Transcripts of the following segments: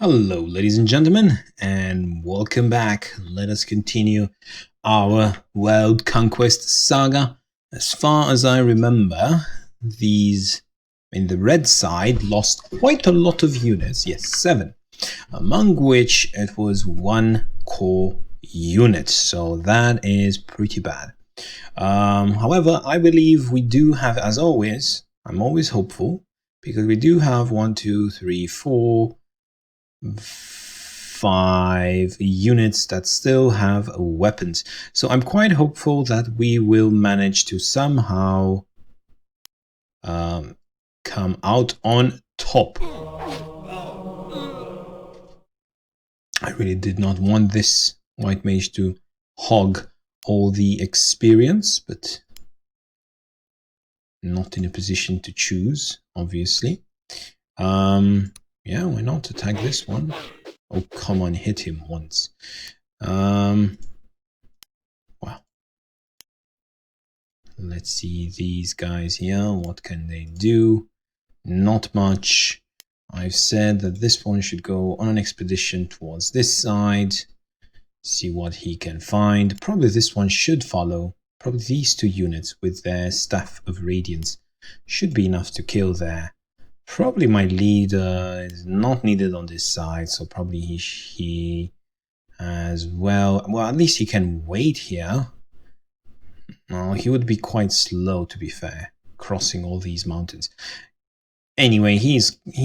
Hello, ladies and gentlemen, and welcome back. Let us continue our World Conquest saga. As far as I remember, the red side lost quite a lot of units, yes, 7, among which it was 1 core unit, so that is pretty bad. However, I believe we do have, as always, I'm always hopeful, because we do have 1, 2, 3, 4, 5 units that still have weapons. So I'm quite hopeful that we will manage to somehow come out on top. I really did not want this white mage to hog all the experience, but not in a position to choose, obviously. Yeah, why not attack this one? Oh, come on, hit him once. Wow. Let's see these guys here. What can they do? Not much. I've said that this one should go on an expedition towards this side. See what he can find. Probably this one should follow. Probably these 2 units with their Staff of Radiance should be enough to kill there. Probably my leader is not needed on this side, so probably he as well. Well, at least he can wait here. No, he would be quite slow, to be fair, crossing all these mountains. Anyway, he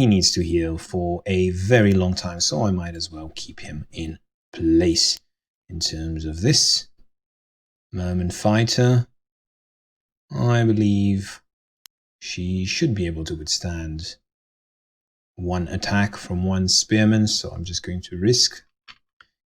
needs to heal for a very long time, so I might as well keep him in place. In terms of this Merman fighter, I believe she should be able to withstand 1 attack from 1 spearman, so I'm just going to risk,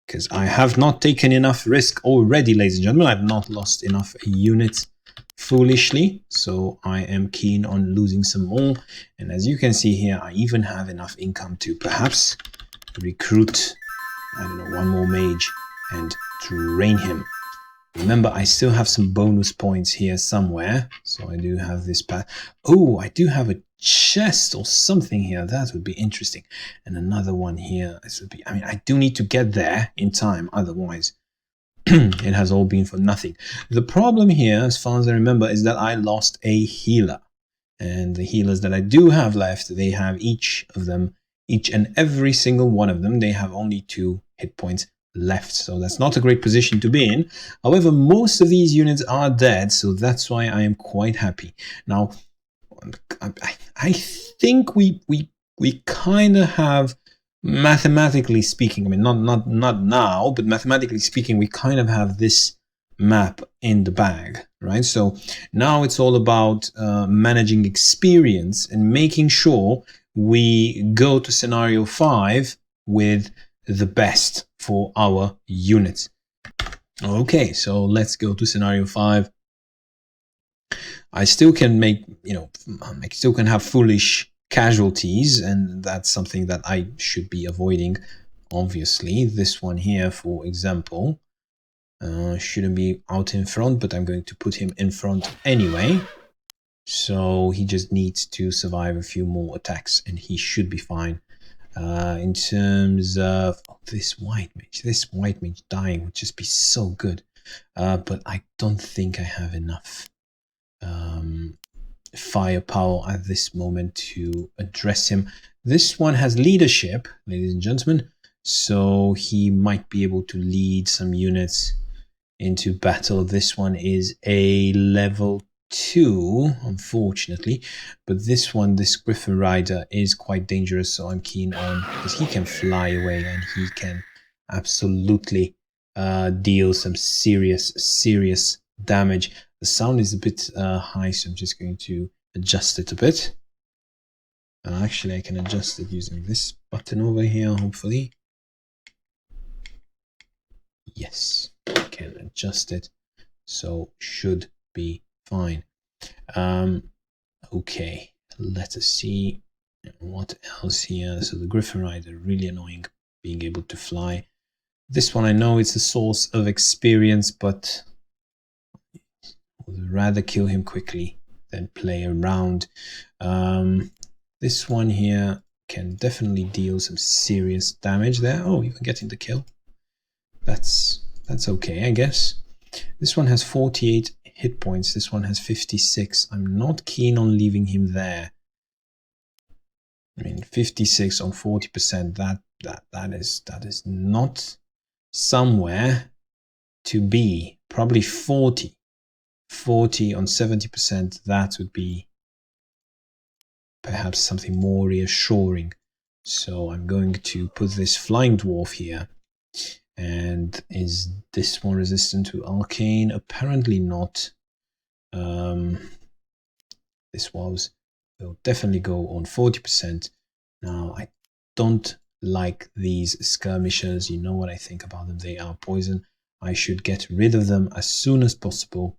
because I have not taken enough risk already, ladies and gentlemen. I've not lost enough units foolishly, so I am keen on losing some more. And as you can see here, I even have enough income to perhaps recruit, I don't know, 1 more mage and train him. Remember, I still have some bonus points here somewhere, so I do have this path. Oh, I do have a chest or something here. That would be interesting. And another one here. This would be, I mean, I do need to get there in time, otherwise it has all been for nothing. The problem here, as far as I remember, is that I lost a healer. And the healers that I do have left, they have each and every single one of them, they have only 2 hit points left, so that's not a great position to be in. However, most of these units are dead, so that's why I am quite happy. Now, I think we kind of have, mathematically speaking, I mean, not now, but mathematically speaking, we kind of have this map in the bag, right? So now it's all about managing experience and making sure we go to scenario 5 with the best for our units. Okay, so let's go to scenario 5. I still can make, I still can have foolish casualties, and that's something that I should be avoiding, obviously. This one here, for example, shouldn't be out in front, but I'm going to put him in front anyway. So he just needs to survive a few more attacks, and he should be fine. In terms of this white mage dying would just be so good, but I don't think I have enough firepower at this moment to address him. This one has leadership, ladies and gentlemen, so he might be able to lead some units into battle. This one is a level 2, unfortunately, but this one, this Griffin Rider, is quite dangerous, so I'm keen on, because he can fly away and he can absolutely deal some serious damage. The sound is a bit high, so I'm just going to adjust it a bit. Actually, I can adjust it using this button over here, hopefully. Yes, I can adjust it, so should be fine. Okay, let us see what else here. So the Griffin Rider, really annoying being able to fly. This one, I know it's a source of experience, but I would rather kill him quickly than play around. This one here can definitely deal some serious damage there. Oh, even getting the kill. That's okay, I guess. This one has 48 hit points. This one has 56. I'm not keen on leaving him there. I mean, 56 on 40%. That is not somewhere to be. Probably 40. 40 on 70%. That would be perhaps something more reassuring. So I'm going to put this flying dwarf here. And is this one resistant to arcane? Apparently not. This will definitely go on 40%. Now, I don't like these skirmishers. You know what I think about them. They are poison. I should get rid of them as soon as possible.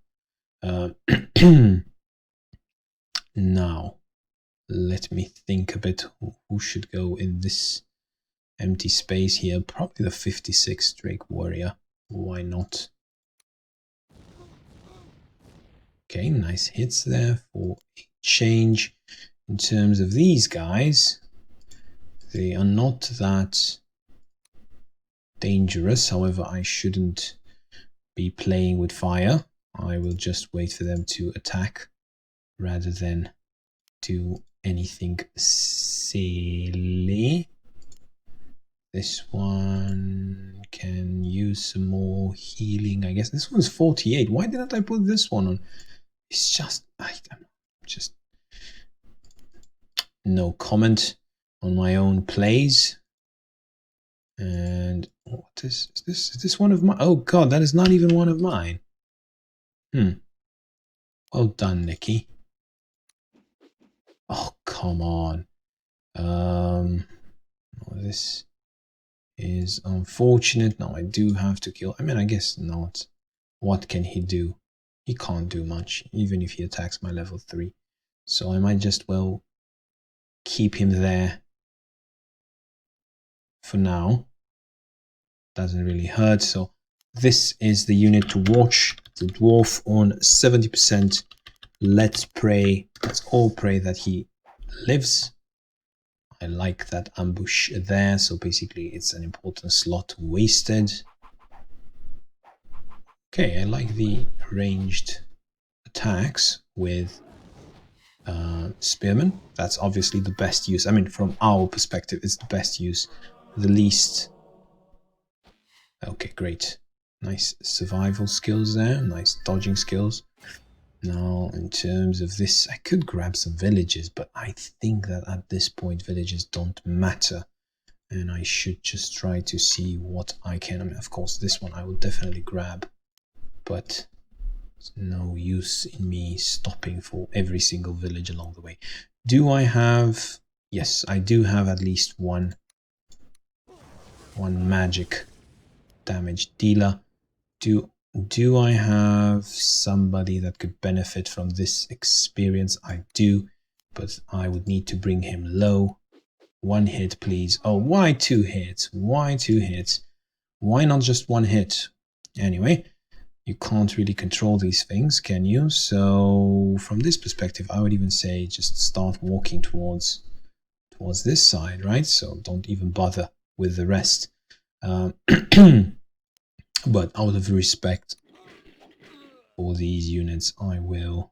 Now, let me think a bit. Who should go in this empty space here? Probably the 56 Drake Warrior. Why not? Okay, nice hits there for a change. In terms of these guys, they are not that dangerous. However, I shouldn't be playing with fire. I will just wait for them to attack rather than do anything silly. This one can use some more healing, I guess. This one's 48. Why didn't I put this one on? It's just, just no comment on my own plays. And what is this? Is this one of mine? Oh God, that is not even one of mine. Well done, Nikki. Oh, come on. This is unfortunate. Now I do have to kill. I mean, I guess not. What can he do? He can't do much, even if he attacks my level 3. So I might just, well, keep him there for now. Doesn't really hurt. So this is the unit to watch. The dwarf on 70%. Let's pray. Let's all pray that he lives. I like that ambush there. So basically it's an important slot wasted. Okay, I like the ranged attacks with spearmen. That's obviously the best use. I mean, from our perspective, it's the best use. The least. Okay, great. Nice survival skills there. Nice dodging skills. Now, in terms of this, I could grab some villages, but I think that at this point, villages don't matter. And I should just try to see what I can. I mean, of course, this one I will definitely grab, but there's no use in me stopping for every single village along the way. Do I have... Yes, I do have at least one magic damage dealer. Do I have somebody that could benefit from this experience? I do, but I would need to bring him low. 1 hit, please. Oh, why 2 hits? Why 2 hits? Why not just 1 hit? Anyway, you can't really control these things, can you? So from this perspective, I would even say just start walking towards this side, right? So don't even bother with the rest. But out of respect for these units, I will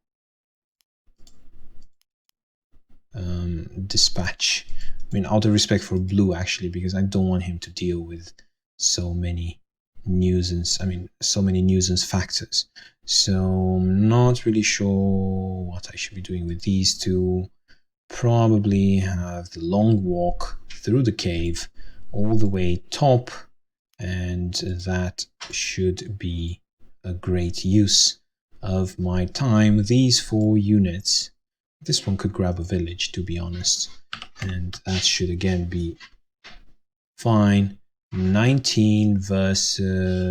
dispatch. I mean, out of respect for Blue, actually, because I don't want him to deal with so many nuisance. I mean, so many nuisance factors. So I'm not really sure what I should be doing with these two. Probably have the long walk through the cave all the way top. And that should be a great use of my time. These 4 units, this one could grab a village, to be honest, and that should again be fine. 19 versus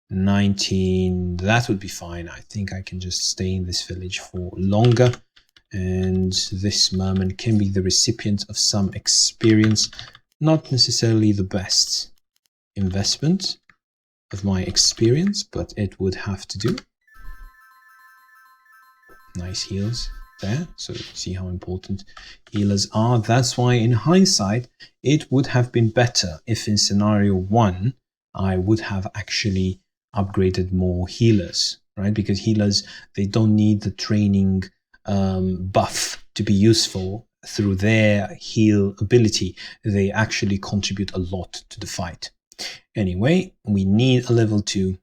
19, that would be fine. I think I can just stay in this village for longer, and this merman can be the recipient of some experience. Not necessarily the best investment of my experience, but it would have to do. Nice heals. there. So you see how important healers are. That's why in hindsight, it would have been better if in scenario 1, I would have actually upgraded more healers, right? Because healers, they don't need the training buff to be useful through their heal ability. They actually contribute a lot to the fight. Anyway, we need a level 2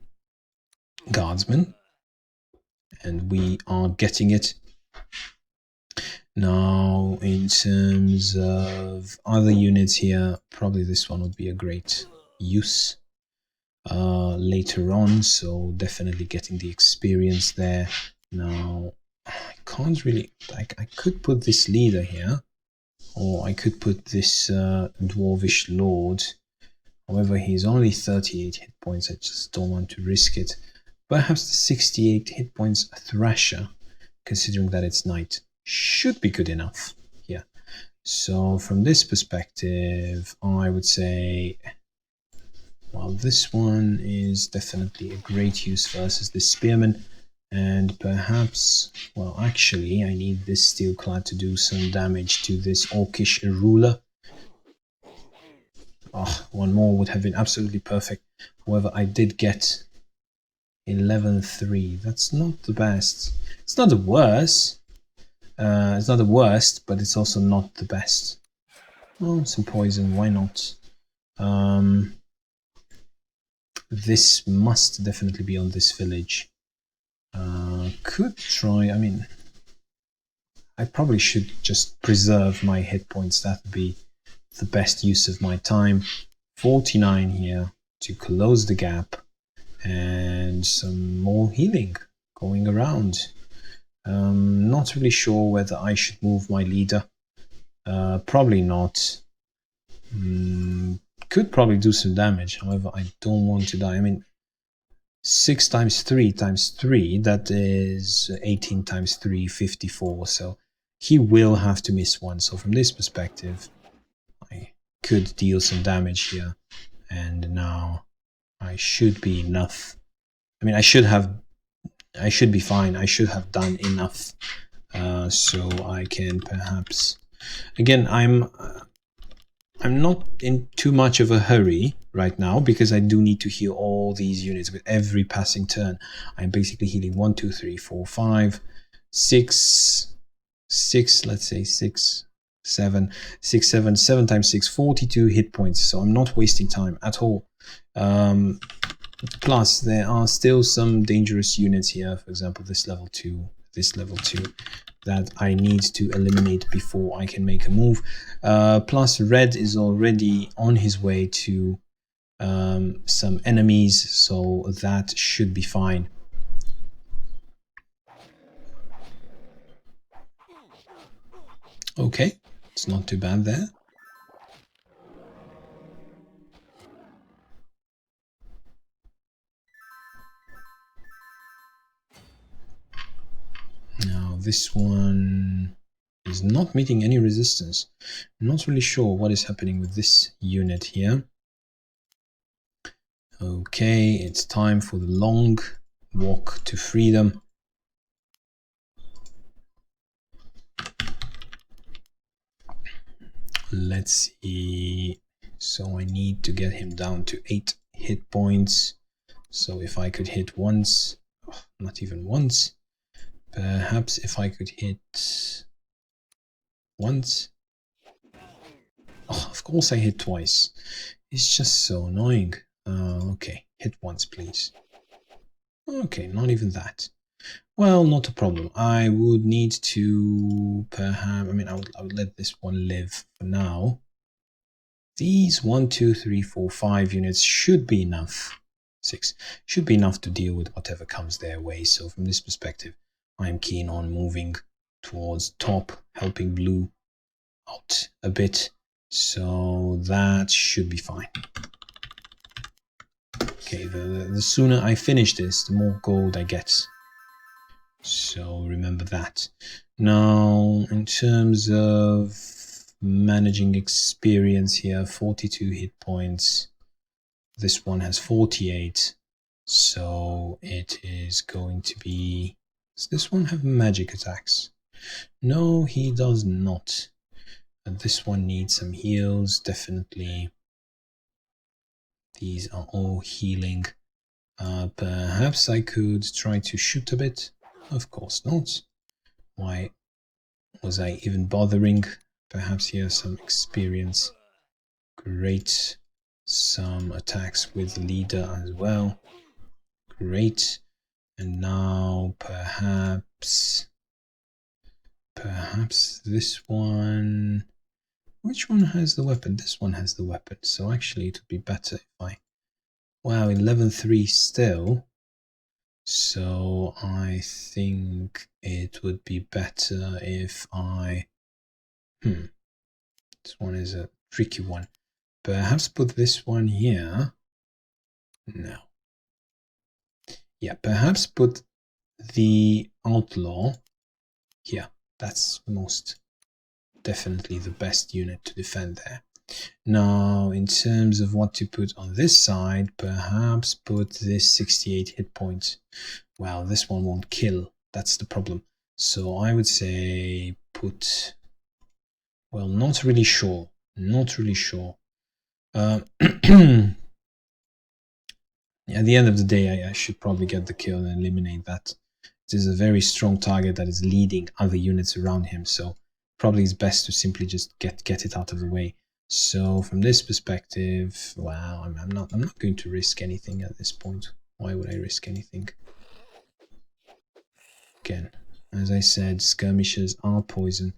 guardsman, and we are getting it. Now, in terms of other units here, probably this one would be a great use later on, so definitely getting the experience there. Now, I can't really, I could put this leader here, or I could put this dwarvish lord. However, he's only 38 hit points, I just don't want to risk it. Perhaps the 68 hit points Thrasher, considering that it's knight, should be good enough here. So from this perspective, I would say, well, this one is definitely a great use versus this spearman. And perhaps, well, actually, I need this steelclad to do some damage to this orcish ruler. Oh, one more would have been absolutely perfect. However, I did get 11-3. That's not the best. It's not the worst. It's not the worst, but it's also not the best. Oh, some poison. Why not? This must definitely be on this village. Could try. I mean, I probably should just preserve my hit points. That would be the best use of my time. 49 here to close the gap, and some more healing going around. Not really sure whether I should move my leader. Probably not. Could probably do some damage. However, I don't want to die. I mean, 6 times 3 times 3, that is 18 times 3, 54. So he will have to miss one. So from this perspective, I could deal some damage here. And now I should be enough. I mean, I should be fine. I should have done enough. So I can perhaps, again, I'm not in too much of a hurry right now because I do need to heal all these units with every passing turn. I'm basically healing 1, 2, 3, 4, 5, 6, let's say 6, 7 times 6, 42 hit points. So I'm not wasting time at all. Plus, there are still some dangerous units here. For example, this level 2, that I need to eliminate before I can make a move. Plus, red is already on his way to some enemies, so that should be fine. Okay, it's not too bad there. Now, this one is not meeting any resistance. I'm not really sure what is happening with this unit here. Okay, it's time for the long walk to freedom. Let's see. So I need to get him down to 8 hit points. So if I could hit once, not even once, perhaps if I could hit once. Oh, of course I hit twice. It's just so annoying. Okay, hit once, please. Okay, not even that. Well, not a problem. I would need to perhaps, I mean, I would let this one live for now. These 1, 2, 3, 4, 5 units should be enough. 6 should be enough to deal with whatever comes their way. So from this perspective, I'm keen on moving towards top, helping blue out a bit. So that should be fine. Okay, the sooner I finish this, the more gold I get. So remember that. Now, in terms of managing experience here, 42 hit points. This one has 48. So it is going to be... Does this one have magic attacks? No, he does not. And this one needs some heals, definitely. These are all healing. Perhaps I could try to shoot a bit. Of course not. Why was I even bothering? Perhaps he has some experience. Great. Some attacks with leader as well. Great. And now perhaps this one. Which one has the weapon? This one has the weapon. So actually it would be better if I... Wow, 11-3 still. So I think it would be better if I... This one is a tricky one. Perhaps put this one here. No. Yeah, perhaps put the outlaw here. That's most definitely the best unit to defend there. Now, in terms of what to put on this side, perhaps put this 68 hit points. Well, this one won't kill. That's the problem. So I would say put... Well, not really sure. Not really sure. At the end of the day, I should probably get the kill and eliminate that. It is a very strong target that is leading other units around him, so probably it's best to simply just get it out of the way. So from this perspective, wow, I'm not going to risk anything at this point. Why would I risk anything? Again, as I said, skirmishers are poison.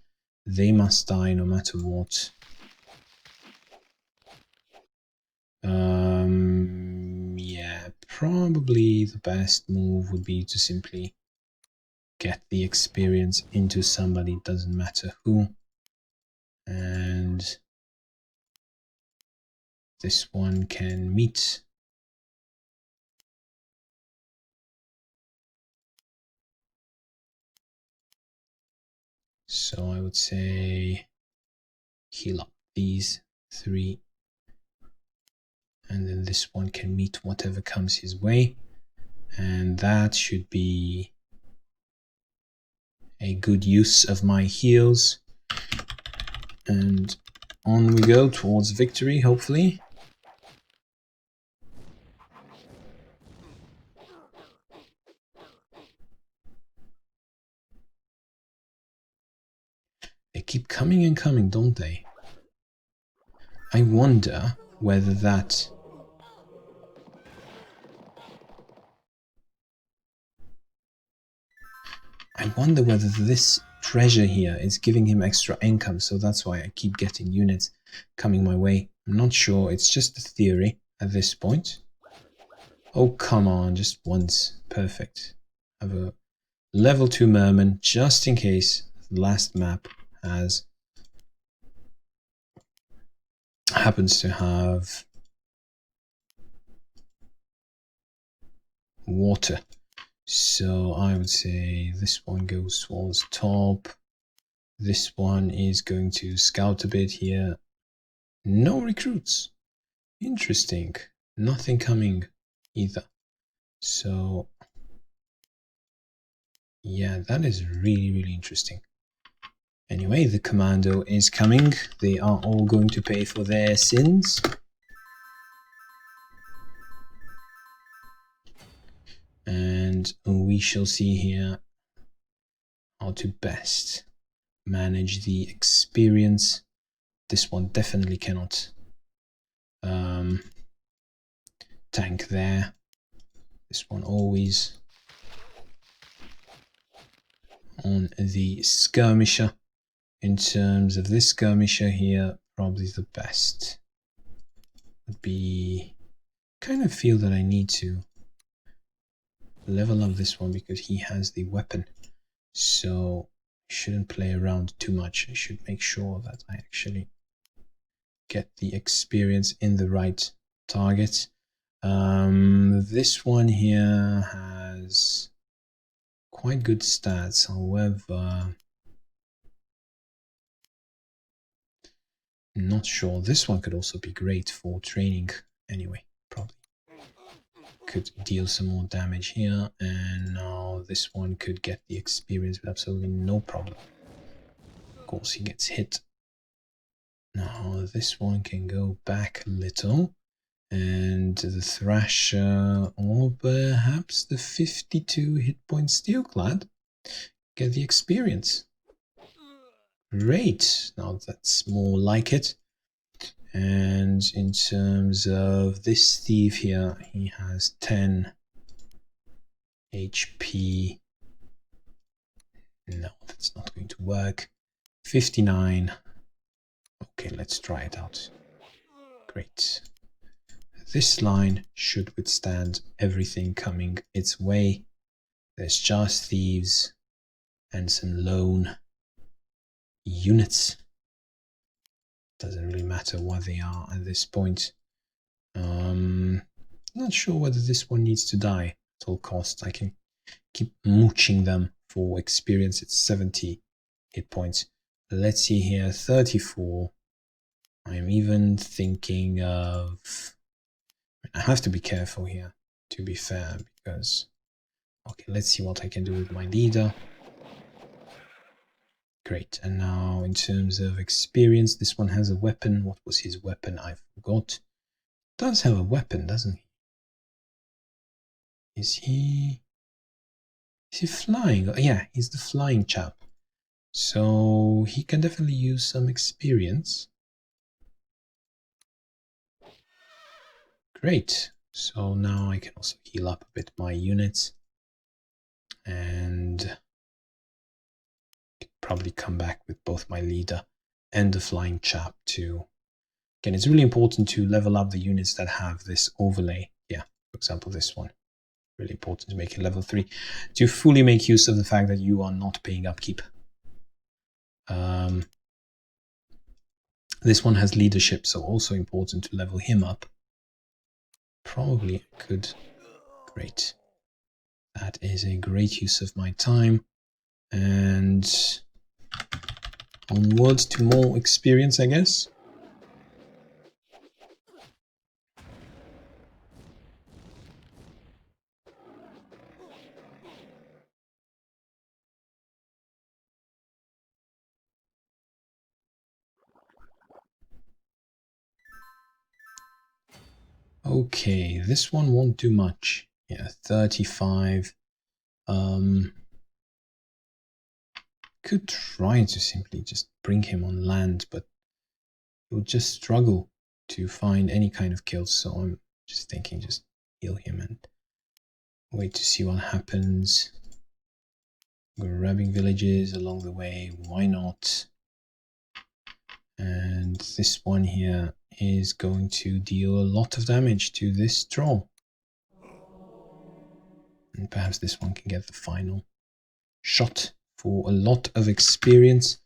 They must die no matter what. Yeah, probably the best move would be to simply get the experience into somebody, doesn't matter who. And this one can meet. So I would say heal up these three. And then this one can meet whatever comes his way. And that should be a good use of my heals. And on we go towards victory, hopefully. They keep coming and coming, don't they? I wonder whether that... I wonder whether this treasure here is giving him extra income, so that's why I keep getting units coming my way. I'm not sure, it's just a theory at this point. Oh, come on, just once. Perfect. I have a level 2 merman, just in case the last map happens to have water. So I would say this one goes towards top. This one is going to scout a bit here. No recruits. Interesting. Nothing coming either. So yeah, that is really, really interesting. Anyway, the commando is coming. They are all going to pay for their sins. And we shall see here how to best manage the experience. This one definitely cannot tank there. This one always on the skirmisher. In terms of this skirmisher here, probably the best would be... kind of feel that I need to level up this one because he has the weapon. So I shouldn't play around too much. I should make sure that I actually get the experience in the right target. This one here has quite good stats, however, not sure. This one could also be great for training anyway, probably. Could deal some more damage here, and now this one could get the experience with absolutely no problem. course, he gets hit. Now, this one can go back a little. And the Thrasher, or perhaps the 52 hit point Steelclad, get the experience. Great, now that's more like it. And in terms of this thief here, he has 10 HP. No, that's not going to work. 59. Okay, let's try it out. Great. This line should withstand everything coming its way. There's just thieves and some lone units. Doesn't really matter what they are at this point. Not sure whether this one needs to die at all costs. I can keep mooching them for experience. It's 70 hit points. Let's see here, 34. I'm even thinking of... I have to be careful here, to be fair, because... Okay, let's see what I can do with my leader. Great, and now in terms of experience, this one has a weapon. What was his weapon? I forgot. Does have a weapon, doesn't he? Is he flying? Yeah, he's the flying chap. So he can definitely use some experience. Great. So now I can also heal up a bit my units. And probably come back with both my leader and the flying chap too. Again, it's really important to level up the units that have this overlay. Yeah, for example, this one. Really important to make it level 3. To fully make use of the fact that you are not paying upkeep. This one has leadership, so also important to level him up. Probably could. Great. That is a great use of my time. And onwards to more experience, I guess. Okay, this one won't do much. Yeah, 35. Could try to simply just bring him on land, but he'll just struggle to find any kind of kills. So I'm just thinking, just heal him and wait to see what happens. Grabbing villages along the way, why not? And this one here is going to deal a lot of damage to this troll. And perhaps this one can get the final shot for a lot of experience.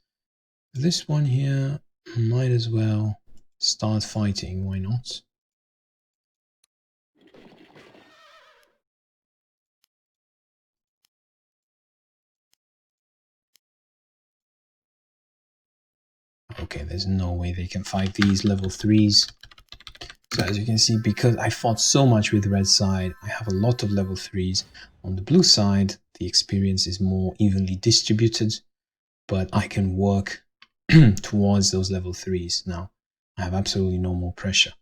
This one here might as well start fighting, why not? Okay, there's no way they can fight these level 3s. So as you can see, because I fought so much with the red side, I have a lot of level 3s. On the blue side, the experience is more evenly distributed, but I can work towards those level 3s now. I have absolutely no more pressure.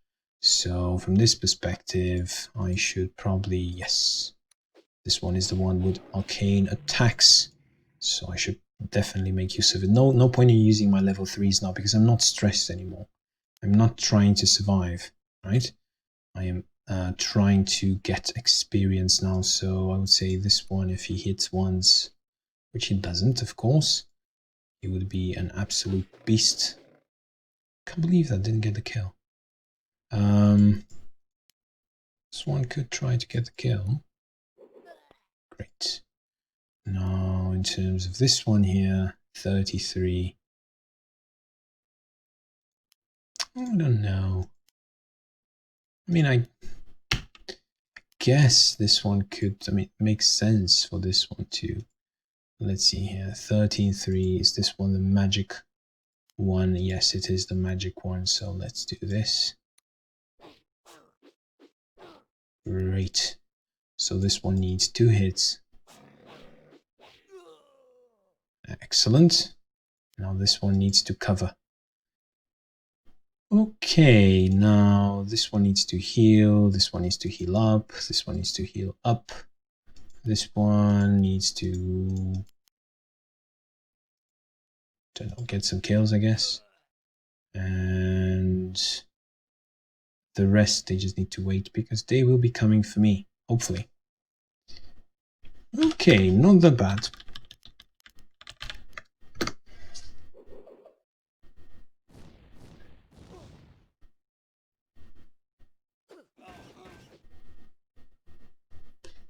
So from this perspective, I should probably, yes, this one is the one with arcane attacks. So I should definitely make use of it. No point in using my level 3s now because I'm not stressed anymore. I'm not trying to survive, right? I am trying to get experience now. So I would say this one, if he hits once, which he doesn't, of course, he would be an absolute beast. Can't believe that didn't get the kill. This one could try to get the kill. Great. Now, in terms of this one here, 33. I don't know. I mean, I guess this one could, I mean, it makes sense for this one too. Let's see here, 13.3. Is this one the magic one? Yes, it is the magic one. So let's do this. Great. So this one needs 2 hits. Excellent. Now this one needs to cover. Okay, now this one needs to heal, this one needs to heal up, this one needs to heal up, this one needs to, don't know, get some kills, I guess. And the rest, they just need to wait because they will be coming for me, hopefully. Okay, not that bad.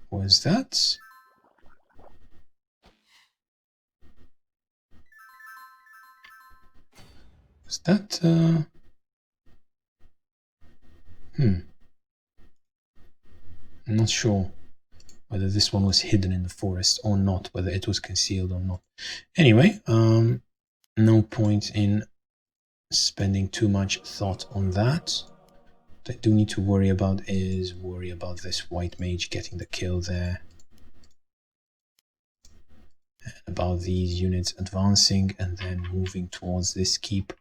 Was that? Was that, I'm not sure whether this one was hidden in the forest or not, whether it was concealed or not. Anyway, no point in spending too much thought on that. What I do need to worry about is this white mage getting the kill there. About these units advancing and then moving towards this keep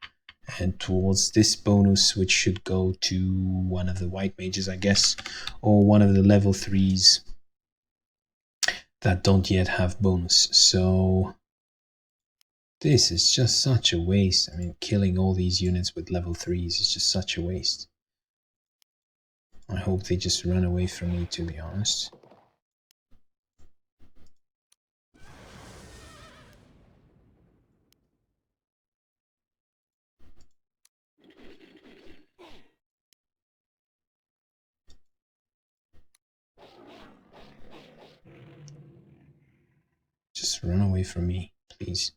and towards this bonus, which should go to one of the white mages, I guess, or one of the level 3s that don't yet have bonus. So this is just such a waste. I mean, killing all these units with level 3s is just such a waste. I hope they just run away from me, to be honest. Just run away from me, please.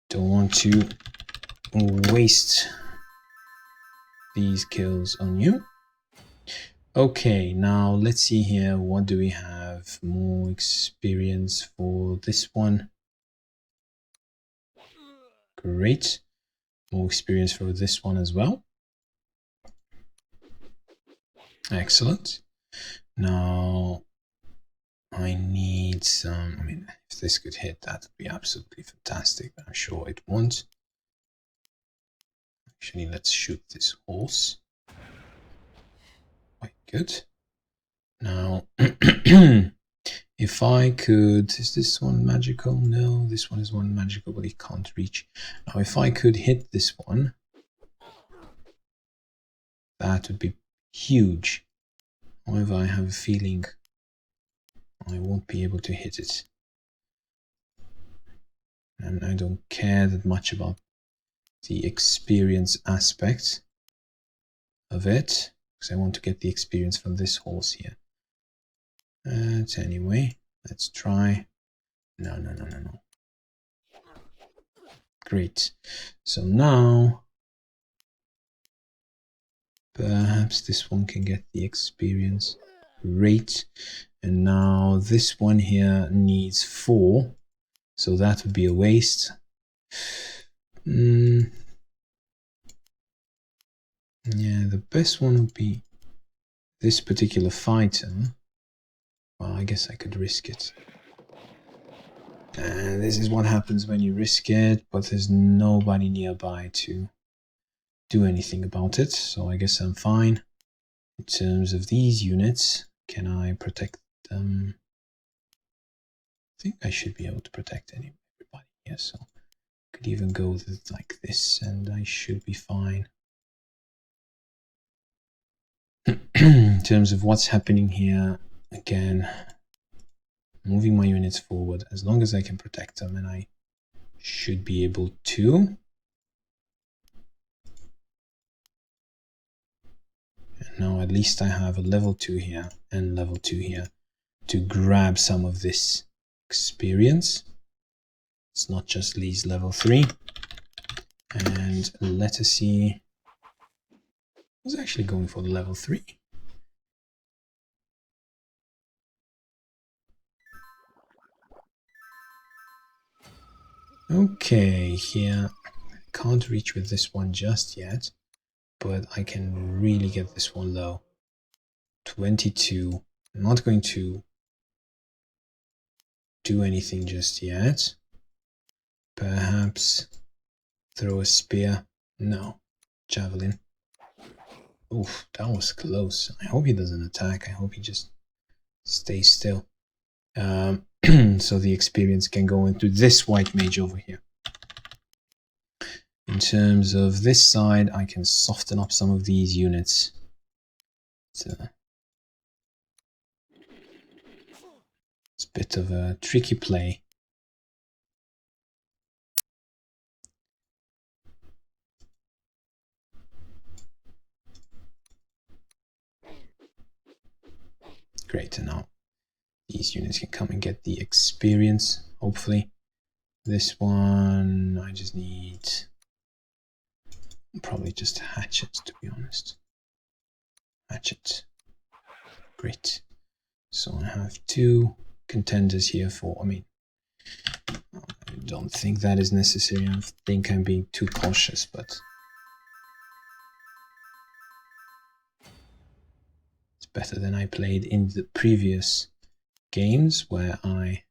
Don't want to waste these kills on you. Okay, now let's see here. What do we have? More experience for this one. Great. More experience for this one as well. Excellent. Now I need some, I mean, if this could hit, that would be absolutely fantastic, but I'm sure it won't. Actually, let's shoot this horse. Quite good. Now, if I could, is this one magical? No, this one is one magical, but it can't reach. Now, if I could hit this one, that would be huge. However, I have a feeling I won't be able to hit it. And I don't care that much about the experience aspect of it, because I want to get the experience from this horse here. But anyway, let's try. No. Great. So now, perhaps this one can get the experience. Great. And now this one here needs 4. So that would be a waste. Yeah, the best one would be this particular fighter. Well, I guess I could risk it. And this is what happens when you risk it, but there's nobody nearby to do anything about it, so I guess I'm fine. In terms of these units, can I protect them? I think I should be able to protect everybody here, so I could even go with it like this, and I should be fine. In terms of what's happening here, again, moving my units forward as long as I can protect them, and I should be able to. And now at least I have a level 2 here and level 2 here to grab some of this experience. It's not just Lee's level 3. And let us see. I was actually going for the level 3. Okay, here can't reach with this one just yet, but I can really get this one low. 22. I'm not going to do anything just yet. Perhaps Throw a spear. No. Javelin. Oof, that was close. I hope he doesn't attack. I hope he just stays still. So the experience can go into this white mage over here. In terms of this side, I can soften up some of these units. It's a bit of a tricky play. Great, and now these units can come and get the experience, hopefully. This one, I just need probably just hatchets, to be honest. Hatchet. Great. So I have 2 contenders here for, I don't think that is necessary. I think I'm being too cautious, but it's better than I played in the previous games where I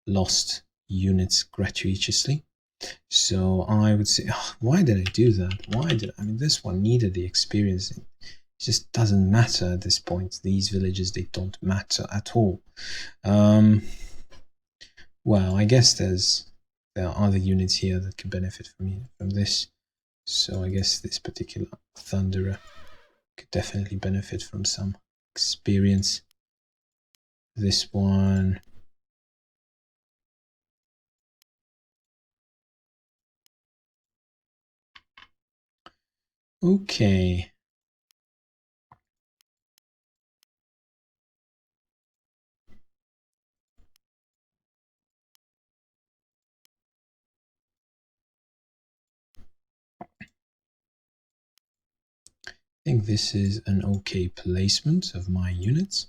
lost units gratuitously. So I would say, why did I do that? This one needed the experience. It just doesn't matter at this point. These villages, they don't matter at all. Well, I guess there are other units here that can benefit from this. So I guess this particular Thunderer could definitely benefit from some experience. This one. Okay. I think this is an okay placement of my units.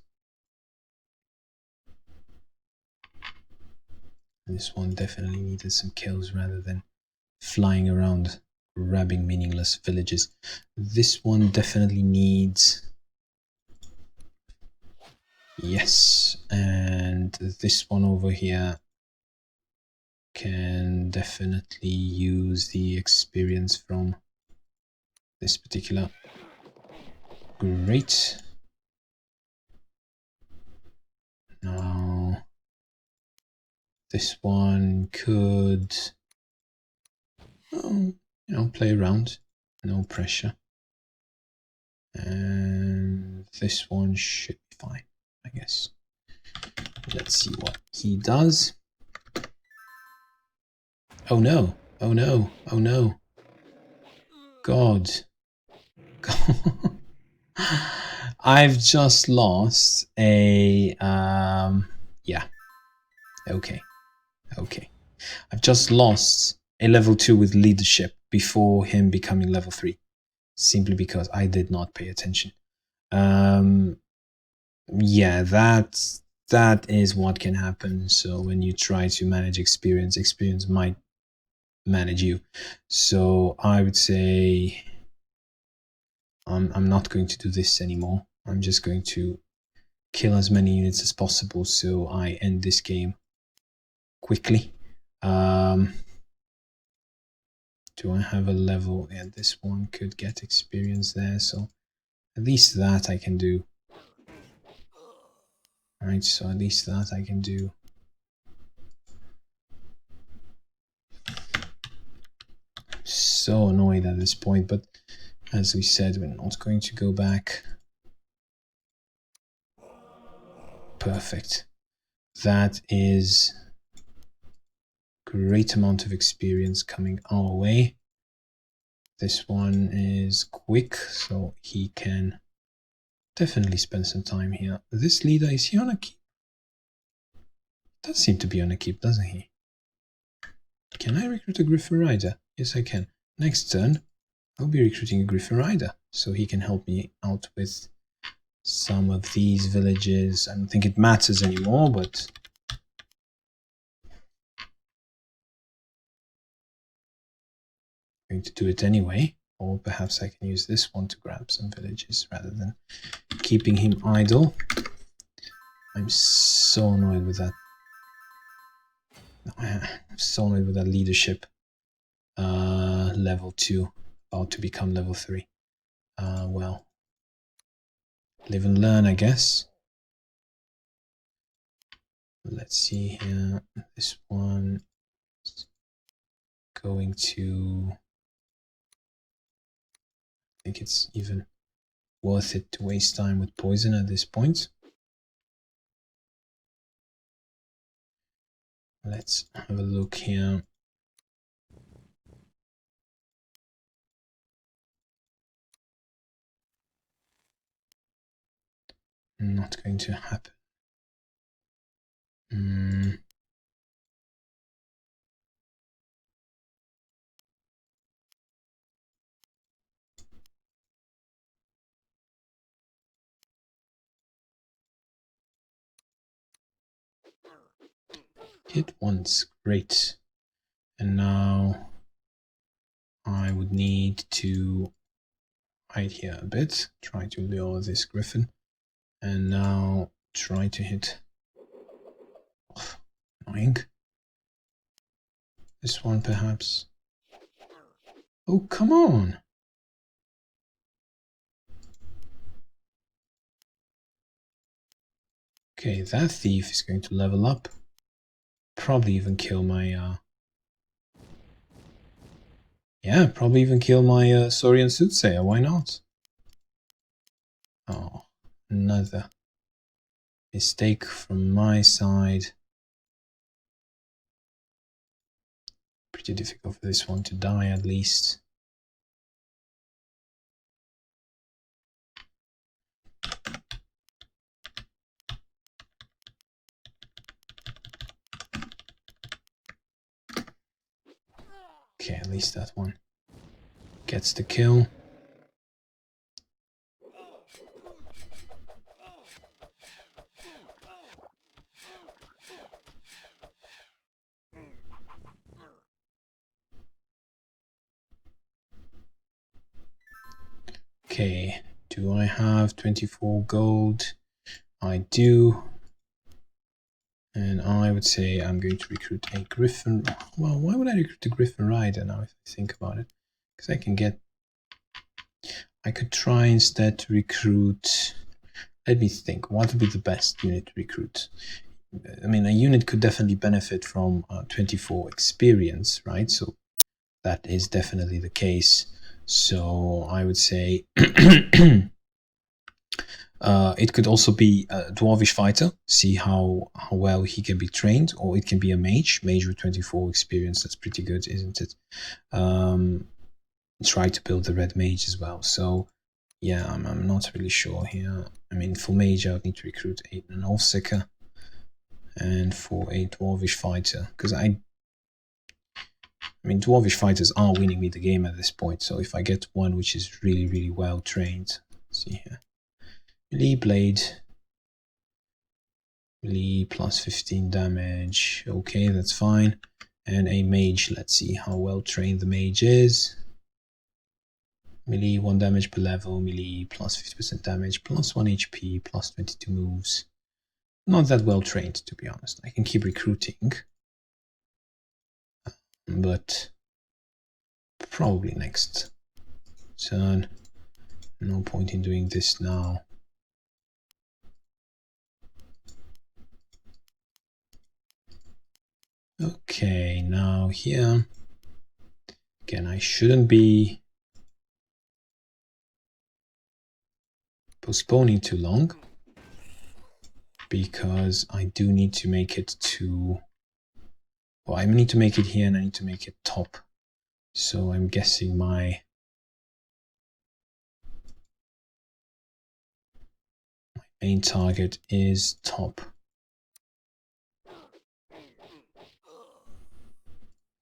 This one definitely needed some kills rather than flying around grabbing meaningless villages. This one definitely needs... Yes, and this one over here can definitely use the experience from this particular. Great. Now this one could, play around, no pressure. And this one should be fine, I guess. Let's see what he does. Oh no, oh no, oh no. God. I've just lost a, yeah. Okay. I've just lost a level 2 with leadership before him becoming level 3. Simply because I did not pay attention. Yeah, that is what can happen. So when you try to manage experience might manage you. So I would say I'm not going to do this anymore. I'm just going to kill as many units as possible so I end this game quickly. Do I have a level? Yeah, this one could get experience there, so at least that I can do. Alright, so at least that I can do. I'm so annoyed at this point, but as we said, we're not going to go back. Perfect. That is great amount of experience coming our way. This one is quick, so he can definitely spend some time here. This leader, is he on a keep? Does seem to be on a keep, doesn't he? Can I recruit a Griffin Rider? Yes, I can. Next turn, I'll be recruiting a Griffin Rider, so he can help me out with some of these villages. I don't think it matters anymore, but I'm going to do it anyway. Or perhaps I can use this one to grab some villages rather than keeping him idle. I'm so annoyed with that. I'm so annoyed with that leadership. level 2, about to become level 3. Well, live and learn, I guess. Let's see here. This one is going to... I think it's even worth it to waste time with poison at this point. Let's have a look here. Not going to happen. Hit once, great. And now I would need to hide here a bit, try to lure this griffin, and now try to hit. Oh, annoying. This one perhaps. Oh, come on! Okay, that thief is going to level up. Probably even kill my yeah, probably even kill my Saurian soothsayer, why not? Oh, another mistake from my side. Pretty difficult for this one to die, at least. Okay, at least that one gets the kill. Okay, do I have 24 gold? I do. And I would say I'm going to recruit a Griffin. Well, why would I recruit a Griffin Rider now if I think about it? Because I could try instead to recruit... Let me think, what would be the best unit to recruit? I mean, a unit could definitely benefit from 24 experience, right? So that is definitely the case. So I would say it could also be a dwarvish fighter, see how well he can be trained, or it can be a mage with 24 experience. That's pretty good, isn't it? Try to build the red mage as well. So yeah, I'm not really sure here. I mean, for mage I would need to recruit an Allseeker, and for a dwarvish fighter, because I mean, dwarvish fighters are winning me the game at this point, so if I get one which is really well trained, let's see here. Melee blade. Melee plus 15 damage. Okay, that's fine. And a mage. Let's see how well trained the mage is. Melee 1 damage per level. Melee plus 50% damage. Plus 1 HP. Plus 22 moves. Not that well trained, to be honest. I can keep recruiting. But probably next turn. No point in doing this now. Okay, now here, again, I shouldn't be postponing too long, because I do need to make it to, well, I need to make it here and I need to make it top. So I'm guessing my main target is top.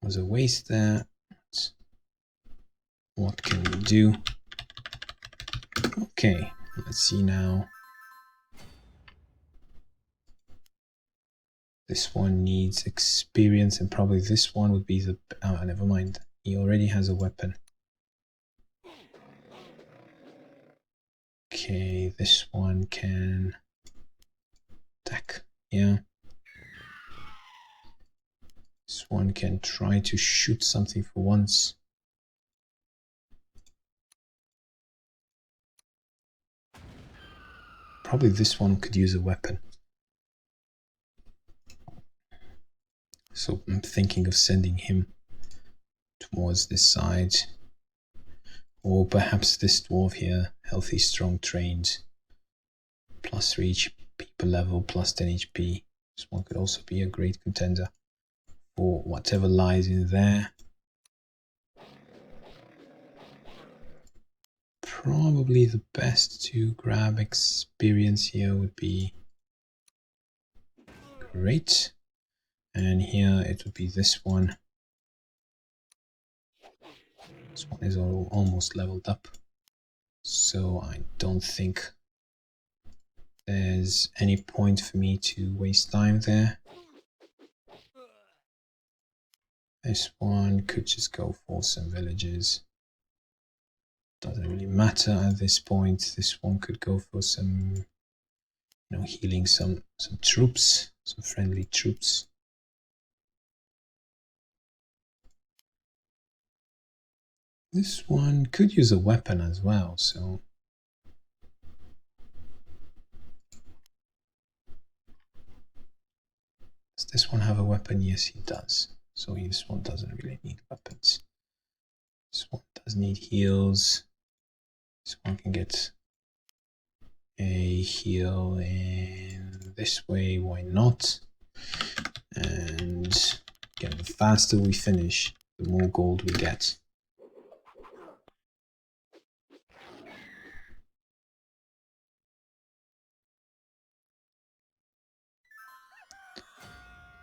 Was a waste there. What can we do? Okay, let's see now. This one needs experience, and probably this one would be the... Oh, never mind. He already has a weapon. Okay, this one can attack. Yeah. This This one can try to shoot something for once. Probably this one could use a weapon. So I'm thinking of sending him towards this side. Or perhaps this dwarf here, healthy, strong, trained, plus 3 HP per level, plus 10 HP. This one could also be a great contender for whatever lies in there. Probably the best to grab experience here would be great. And here it would be this one. This one is almost leveled up. So I don't think there's any point for me to waste time there. This one could just go for some villages. Doesn't really matter at this point. This one could go for some, healing some troops, some friendly troops. This one could use a weapon as well, so does this one have a weapon? Yes, he does. So this one doesn't really need weapons. This one does need heals. This one can get a heal in this way, why not? And again, the faster we finish, the more gold we get.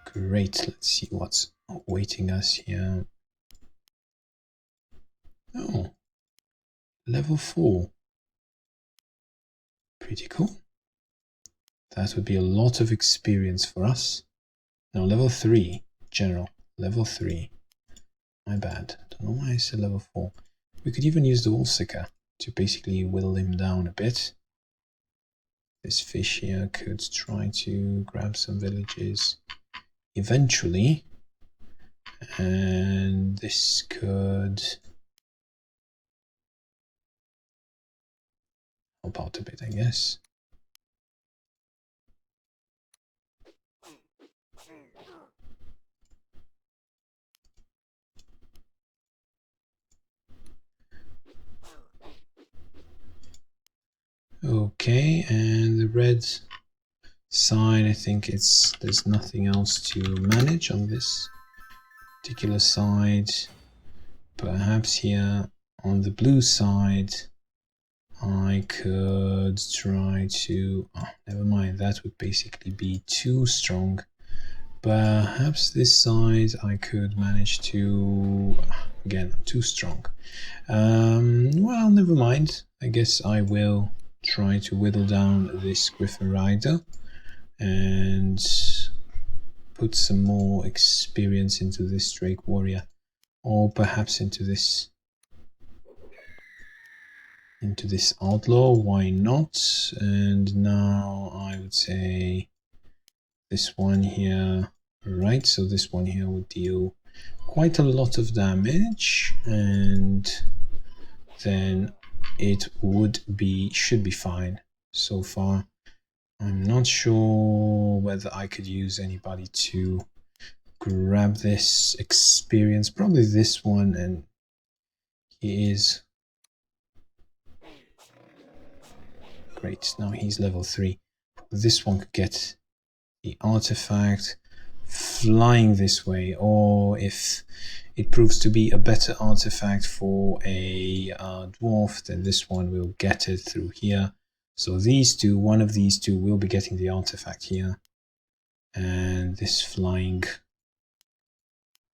Great, let's see what's awaiting us here. Oh, level 4. Pretty cool. That would be a lot of experience for us. No, level 3, general. Level 3. My bad. Don't know why I said level 4. We could even use the Woolseeker to basically whittle him down a bit. This fish here could try to grab some villages eventually. And this could help out a bit, I guess. Okay, and the red side, I think there's nothing else to manage on this particular side. Perhaps here on the blue side I could try to, never mind, that would basically be too strong. Perhaps this side I could manage to, again, too strong. Well, never mind. I guess I will try to whittle down this Griffin Rider and put some more experience into this Drake Warrior, or perhaps into this Outlaw, why not? And now I would say this one here, right? So this one here would deal quite a lot of damage, and then it should be fine so far. I'm not sure whether I could use anybody to grab this experience. Probably this one, and he is great. Now he's level 3. This one could get the artifact flying this way, or if it proves to be a better artifact for a dwarf, then this one will get it through here. So these two, one of these two will be getting the artifact here. And this flying,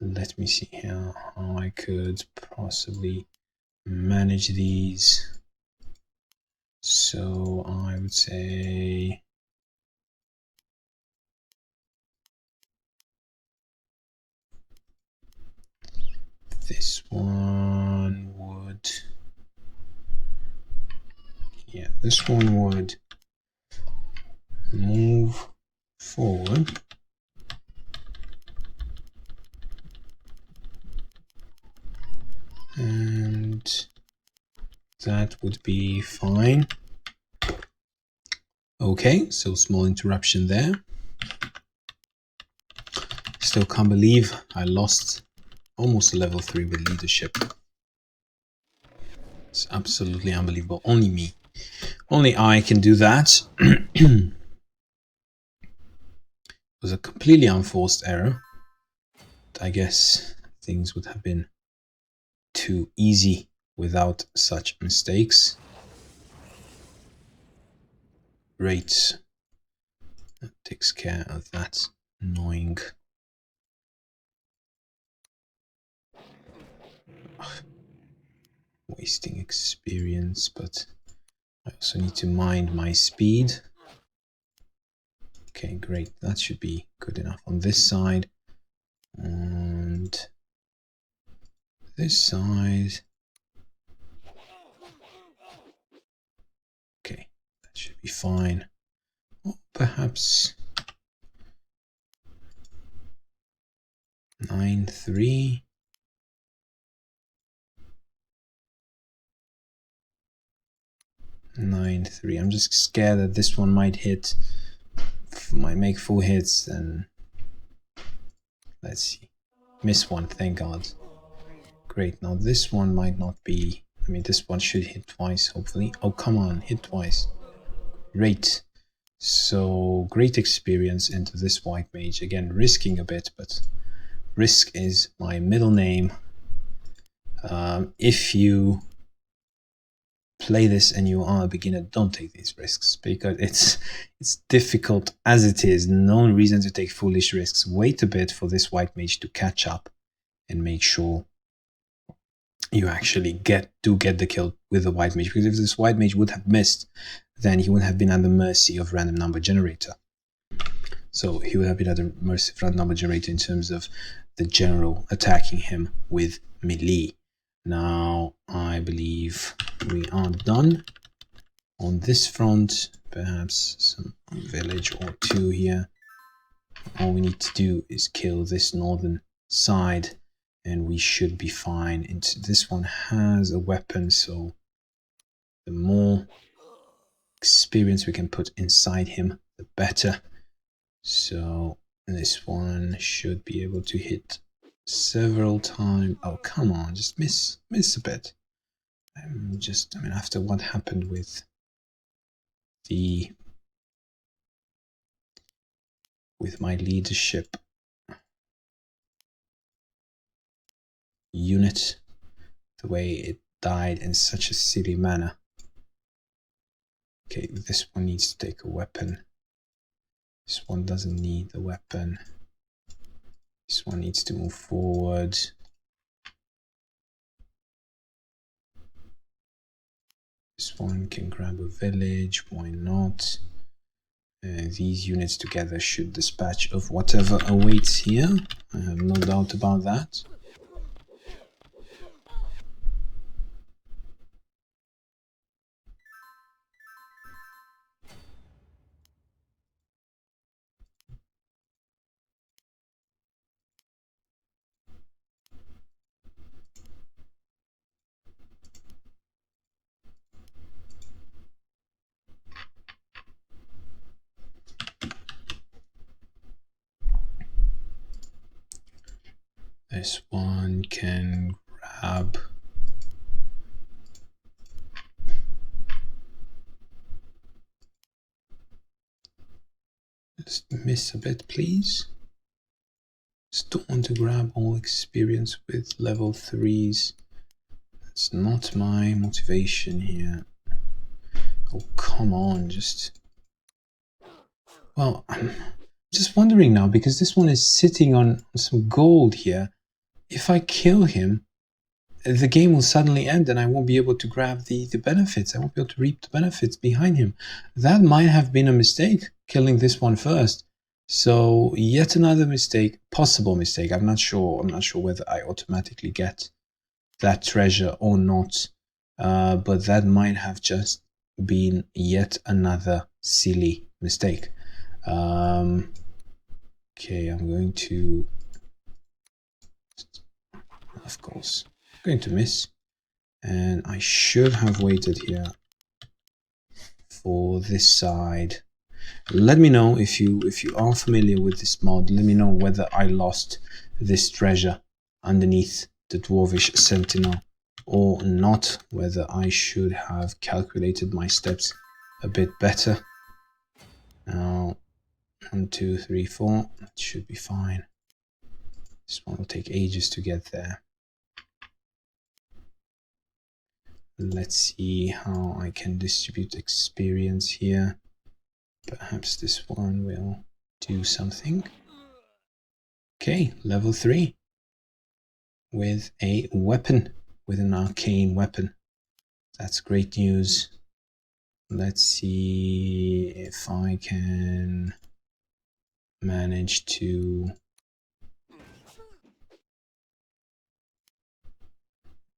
let me see here how I could possibly manage these. So I would say this one would, this one would move forward That would be fine. Okay, so small interruption there. Still can't believe I lost almost a level 3 with leadership. It's absolutely unbelievable. Only me. Only I can do that. It was a completely unforced error. I guess things would have been too easy without such mistakes. Great. That takes care of that annoying. Wasting experience, but I also need to mind my speed. Okay, great. That should be good enough on this side. And this side. Okay, that should be fine. Or perhaps 9-3. 9-3. I'm just scared that this one might hit, might make full hits, and let's see. Miss one, thank God. Great, now this one might not be, I mean, this one should hit twice, hopefully. Oh, come on, hit twice. Great. So, great experience into this white mage. Again, risking a bit, but risk is my middle name. If you play this and you are a beginner, don't take these risks, because it's difficult as it is. No reason to take foolish risks. Wait a bit for this white mage to catch up and make sure you actually get the kill with the white mage, because if this white mage would have missed, then he would have been at the mercy of random number generator. So he would have been at the mercy of random number generator in terms of the general attacking him with melee. Now I believe we are done on this front. Perhaps some village or two here. All we need to do is kill this northern side and we should be fine. And this one has a weapon, so the more experience we can put inside him, the better. So this one should be able to hit several times. Oh, come on, just miss a bit. I mean, after what happened with my leadership unit, the way it died in such a silly manner. Okay, this one needs to take a weapon. This one doesn't need the weapon. This one needs to move forward. This one can grab a village, why not? These units together should dispatch of whatever awaits here. I have no doubt about that. This one can grab just miss a bit, please. Just don't want to grab all experience with level 3s. That's not my motivation here. Oh, come on, just... Well, I'm just wondering now, because this one is sitting on some gold here. If I kill him, the game will suddenly end and I won't be able to grab the benefits. I won't be able to reap the benefits behind him. That might have been a mistake, killing this one first. So yet another mistake, possible mistake. I'm not sure whether I automatically get that treasure or not. But that might have just been yet another silly mistake. Okay, I'm going to... Of course, I'm going to miss. And I should have waited here for this side. Let me know if you are familiar with this mod. Let me know whether I lost this treasure underneath the Dwarvish Sentinel or not, whether I should have calculated my steps a bit better. Now, 1, 2, 3, 4, that should be fine. This one will take ages to get there. Let's see how I can distribute experience here. Perhaps this one will do something. Okay, level 3 with a weapon, with an arcane weapon. That's great news. Let's see if I can manage to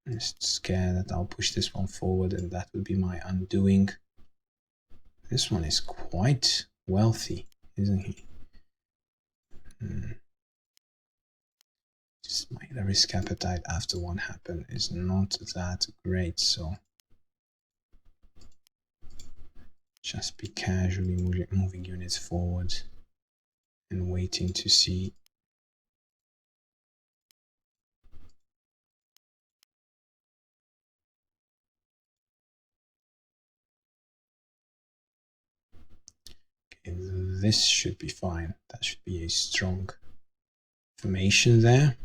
just scared that I'll push this one forward and that will be my undoing. This one is quite wealthy, isn't he? Just my risk appetite after one happened is not that great, so just be casually moving units forward and waiting to see. Okay, this should be fine. That should be a strong formation there.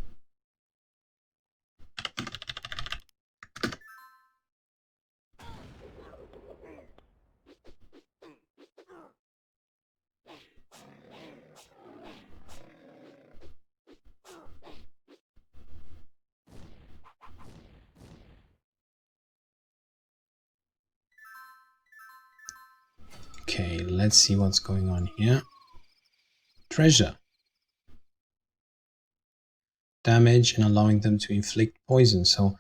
Okay, let's see what's going on here. Treasure. Damage and allowing them to inflict poison. So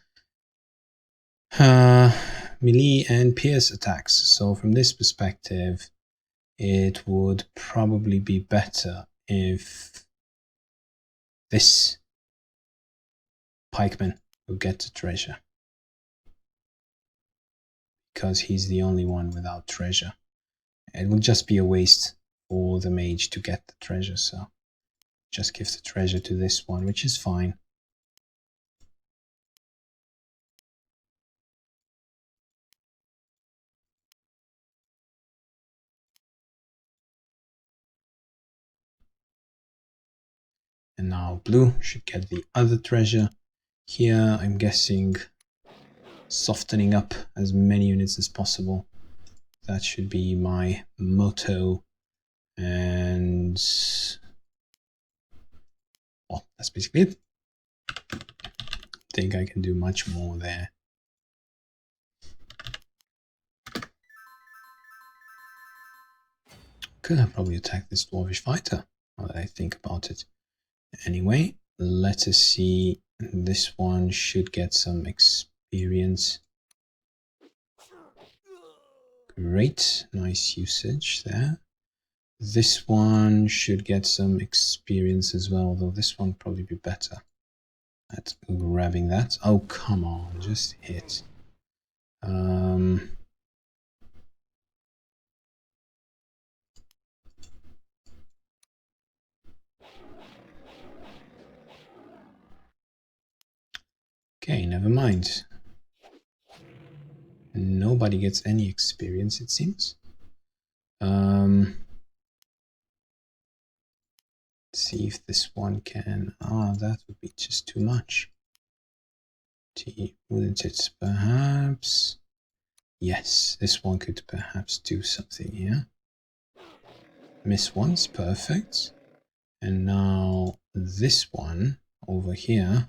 melee and pierce attacks. So from this perspective, it would probably be better if this pikeman would get the treasure, because he's the only one without treasure. It would just be a waste for the mage to get the treasure, so just give the treasure to this one, which is fine. And now blue should get the other treasure. Here I'm guessing softening up as many units as possible. That should be my motto. And well, that's basically it. I think I can do much more there. Could have probably attacked this dwarvish fighter, now that I think about it. Anyway, let us see. This one should get some experience. Great, nice usage there. This one should get some experience as well, though this one probably be better at grabbing that. Oh, come on, just hit. Okay, never mind. Nobody gets any experience, it seems. See if this one can. That would be just too much. Wouldn't it? Perhaps. Yes, this one could perhaps do something here. Miss once, perfect. And now this one over here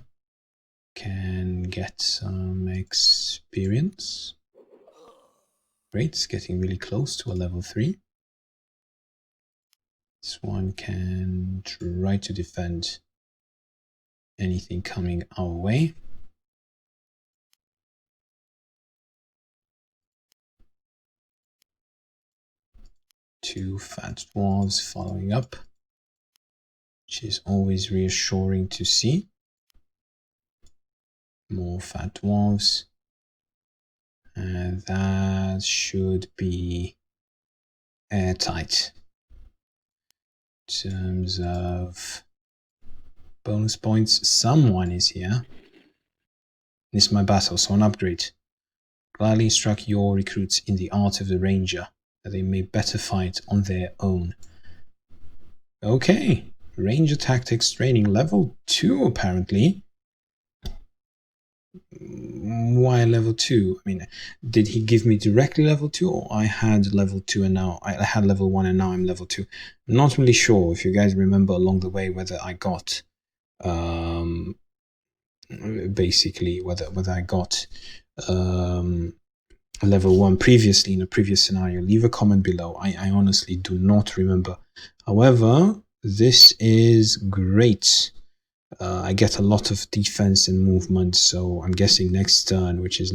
can get some experience. Great, it's getting really close to a level 3. This one can try to defend anything coming our way. Two fat dwarves following up, which is always reassuring to see. More fat dwarves. And that should be airtight. In terms of bonus points, someone is here. This is my battle, so an upgrade. Gladly instruct your recruits in the art of the ranger, that they may better fight on their own. Okay, ranger tactics training level 2 apparently. Why level 2? I mean, did he give me directly level 2, or I had level 2 and now I had level 1 and now I'm level 2? I'm not really sure if you guys remember along the way whether I got basically whether I got level 1 previously in a previous scenario. Leave a comment below. I honestly do not remember. However, this is great. I get a lot of defense and movement, so I'm guessing next turn, which is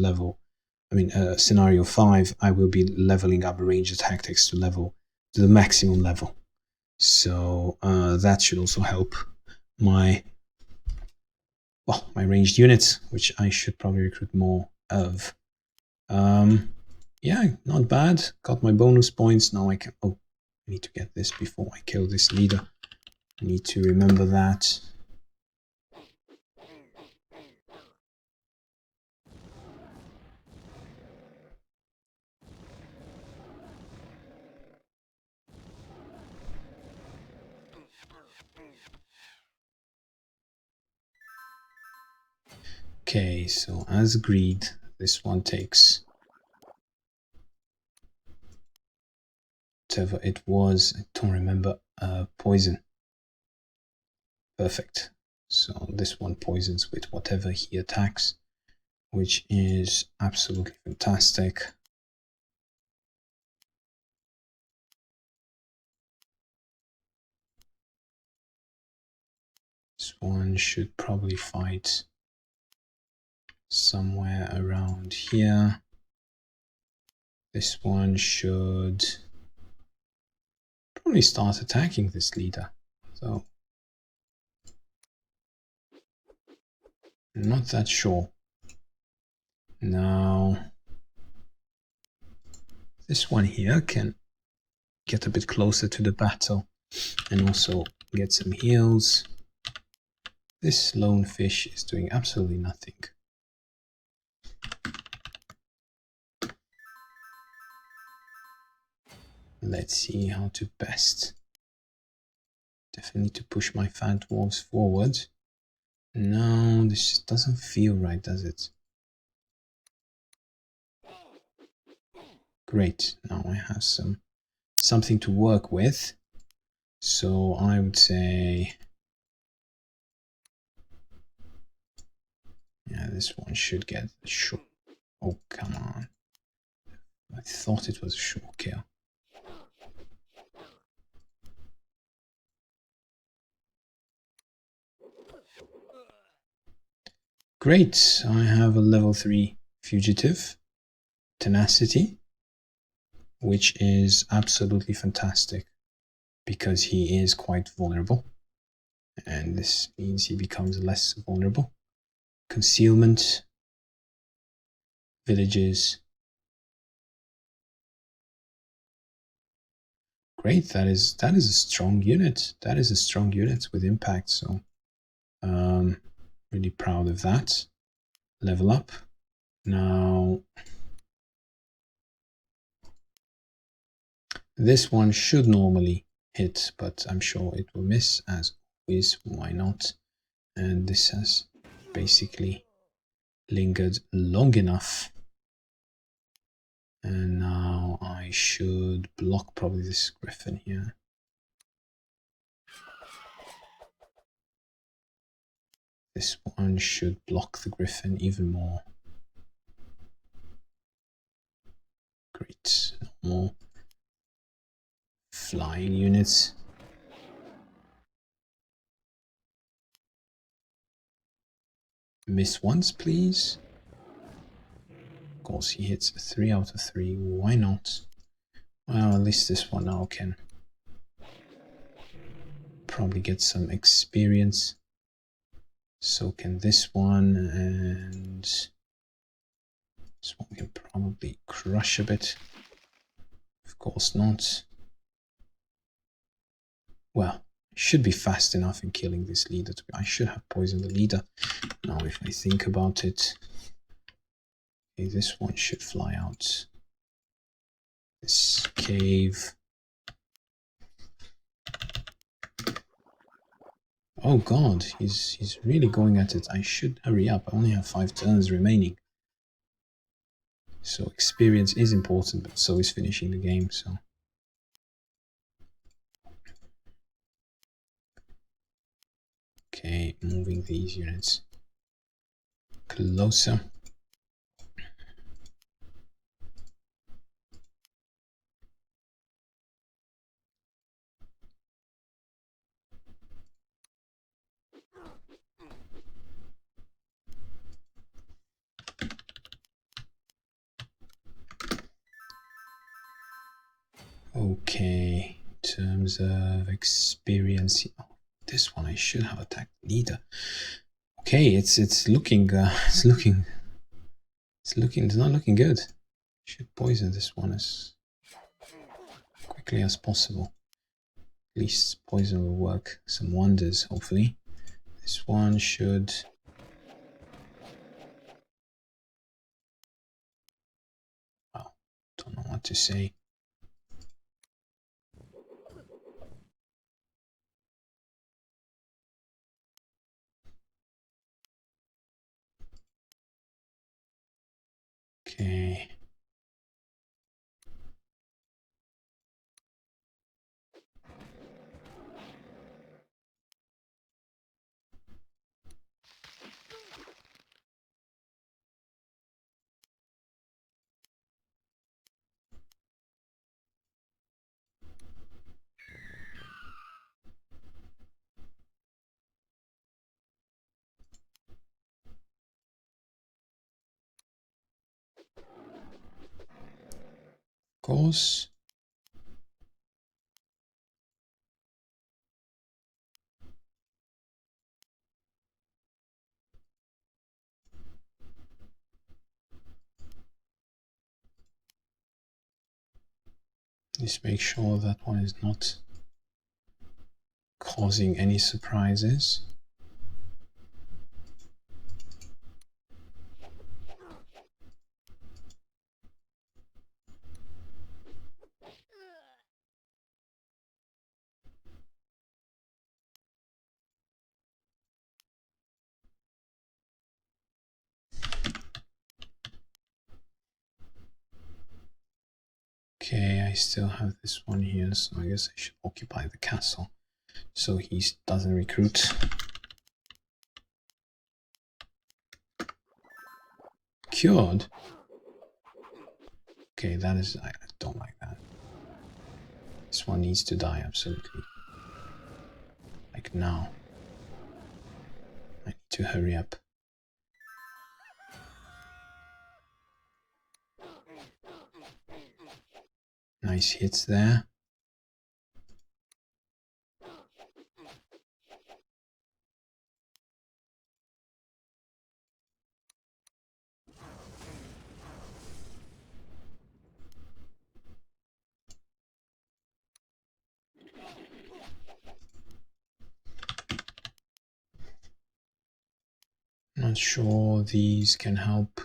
scenario 5, I will be leveling up ranger tactics to the maximum level. So that should also help my ranged units, which I should probably recruit more of. Yeah, not bad. Got my bonus points. Now I can... Oh, I need to get this before I kill this leader. I need to remember that. Okay, so as agreed, this one takes whatever it was, I don't remember, poison. Perfect. So this one poisons with whatever he attacks, which is absolutely fantastic. This one should probably fight somewhere around here. This one should probably start attacking this leader. So, not that sure. Now, this one here can get a bit closer to the battle and also get some heals. This lone fish is doing absolutely nothing. Let's see how to best. Definitely to push my fat dwarves forward. No, this doesn't feel right, does it? Great, now I have something to work with. So I would say, yeah, this one should get a short. Oh, come on. I thought it was a short kill. Great, I have a level 3 fugitive, tenacity, which is absolutely fantastic because he is quite vulnerable. And this means he becomes less vulnerable. Concealment, villages. Great, that is a strong unit. That is a strong unit with impact, so really proud of that. Level up. Now, this one should normally hit, but I'm sure it will miss as always. Why not? And this has basically lingered long enough. And now I should block probably this griffin here. This one should block the griffin even more. Great. No more flying units. Miss once, please. Of course, he hits 3 out of 3. Why not? Well, at least this one now can probably get some experience. So can this one, and This one we can probably crush a bit. Of course not. Well, should be fast enough in killing this leader. I should have poisoned the leader. Now if I think about it, okay, this one should fly out this cave. Oh god, he's really going at it. I should hurry up. I only have 5 turns remaining. So experience is important, but so is finishing the game, so. Okay, moving these units closer. Okay, in terms of experience, oh, this one I should have attacked leader. Okay, it's looking it's not looking good. Should poison this one as quickly as possible. At least poison will work some wonders, hopefully. This one should. Well, don't know what to say. Okay. Of course. Just make sure that one is not causing any surprises. Okay, I still have this one here, so I guess I should occupy the castle so he doesn't recruit. Cured? Okay, that is... I don't like that. This one needs to die, absolutely. Like now. I need to hurry up. Nice hits there. Not sure these can help.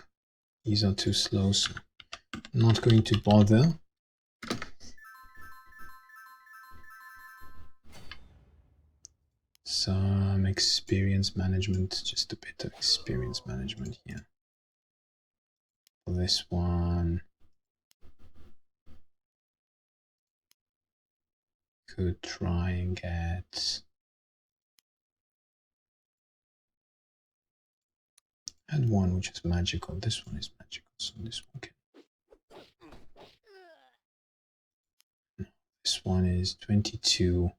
These are too slow, so I'm not going to bother. Some experience management, just a bit of experience management here. For this one, could try and get... I had one which is magical. This one is magical, so this one can... No, this one is 22.